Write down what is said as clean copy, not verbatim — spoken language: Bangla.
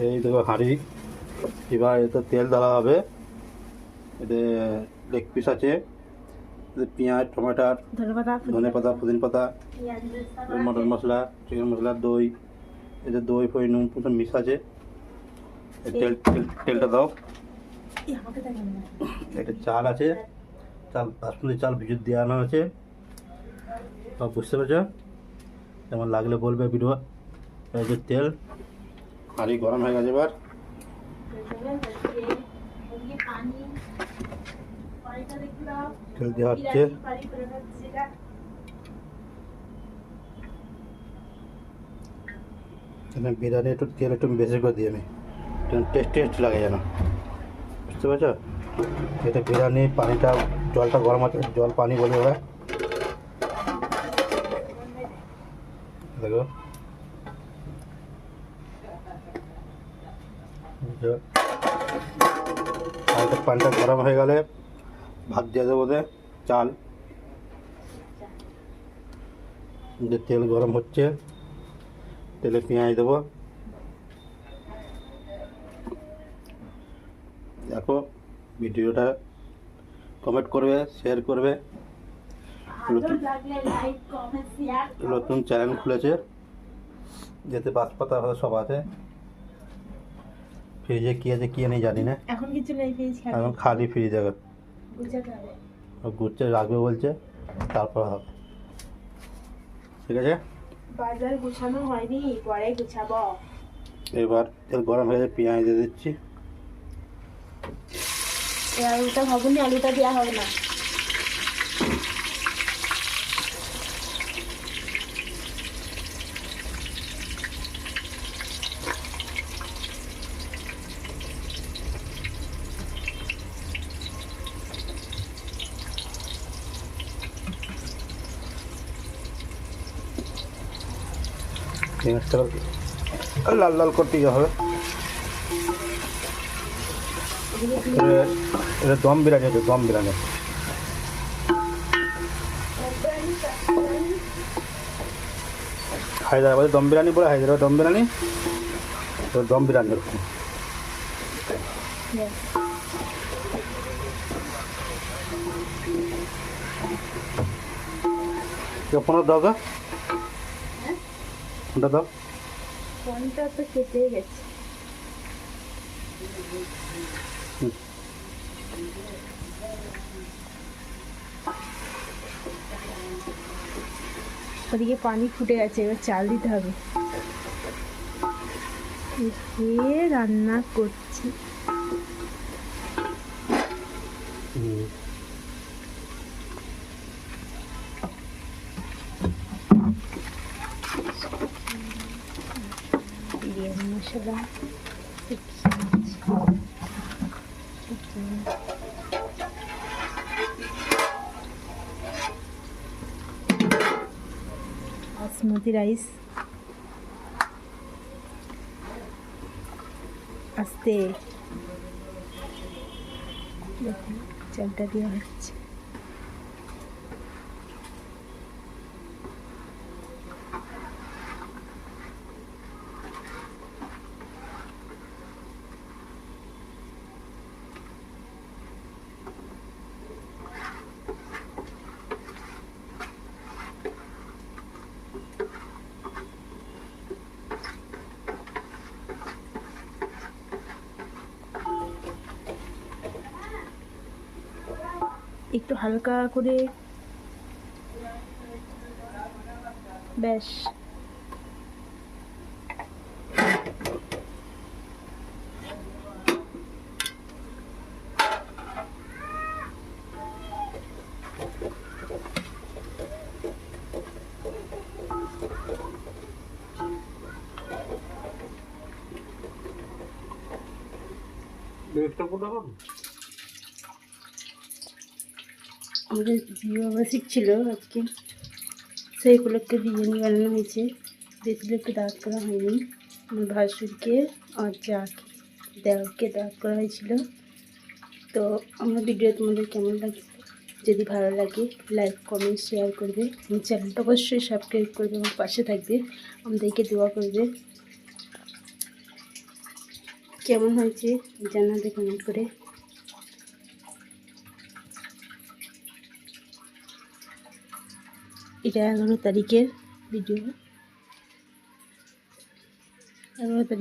এই দেখো হাঁড়ি। এবার এতে তেল ঢালা হবে। এতে লেগ পিস আছে, এতে পেঁয়াজ, টমেটোর, ধনে পাতা, পুদিনা পাতা, মটন মশলা, চিকেন মশলা, দই। এতে দই ফই নুন সব মিক্স আছে। তেলটা দাও। এটা চাল আছে, চাল বাসমতি চাল ভিজে দেওয়ানো আছে। সব বুঝতে পেরেছ? যেমন লাগলে বলবে ভিডিও। এই যে তেল, হাঁড়ি গরম হয়ে গেছে। এবার তেল দেওয়া হচ্ছে। বিরিয়ানি একটু তেল একটু বেশি করে দিয়ে আমি, টেস্ট লাগে যেন, বুঝতে পেরেছ? এটা বিরিয়ানি পানিটা, জলটা গরম আছে, জল পানি বলে ওরা। দেখো পানিটা গরম হয়ে গেলে ভাত দিয়ে দেবো ওদের চাল। যে তেল গরম হচ্ছে, তেলে পেঁয়াজ দেবো। দেখো ভিডিওটা কমেন্ট করবে, শেয়ার করবে। নতুন চ্যানেল খুলেছে, যেতে বাঁশপাতা সব আছে। ফ্রিজে কি আছে কি নেই জানি না, এখন কিছু নেই, ফ্রিজ এখন খালি ফ্রিজ আছে। গুছিয়ে রাখবে বলছে, তারপর হবে। ঠিক আছে, বাজার গুছানো হয়নি, পরে গুছাবো। এবার তেল গরম হয়ে গেছে, পেঁয়াজ দিয়ে দিচ্ছি। এই আলুটা ভাবুনি, আলুটা দেওয়া হবে না। পেঁয়াজটা লাল লাল করতে হবে। এটা দম বিরিয়ানি আছে, দম বিরিয়ানি। হায়দ্রাবাদে দম বিরিয়ানি বলে, হায়দ্রাবাদ দম বিরিয়ানি, তো দম বিরিয়ানি এরকম। ফোনটা দাও, গা ফোনটা দাও। ফোনটা তো কেটে গেছে। ওদিকে পানি ফুটে গেছে, এবার চাল দিতে হবে। রান্না করছি। বিরিয়ানি মশলা, বাসমতি রাইস, আস্তে দেখুন চালটা দেওয়া হচ্ছে। একটু হালকা করে, ব্যাস। আমাদের বিবাহবার্ষিক ছিল আজকে, সেই উপলক্ষে বিরিয়ানি বানানো হয়েছে। বেশি লোককে দাওয়াত করা হয়নি। আমার ভাসুরকে আর যাকে, দেওরকে দাওয়াত করা হয়েছিল। তো আমার ভিডিও তোমাদের কেমন লাগছে? যদি ভালো লাগে লাইক কমেন্ট শেয়ার করবে, এবং চ্যানেলটা অবশ্যই সাবস্ক্রাইব করবে, আমার পাশে থাকবে, আমাদেরকে দোয়া করবে। কেমন হয়েছে জানাবে কমেন্ট করে। এটা 11 তারিখের ভিডিও, 11 তারিখ।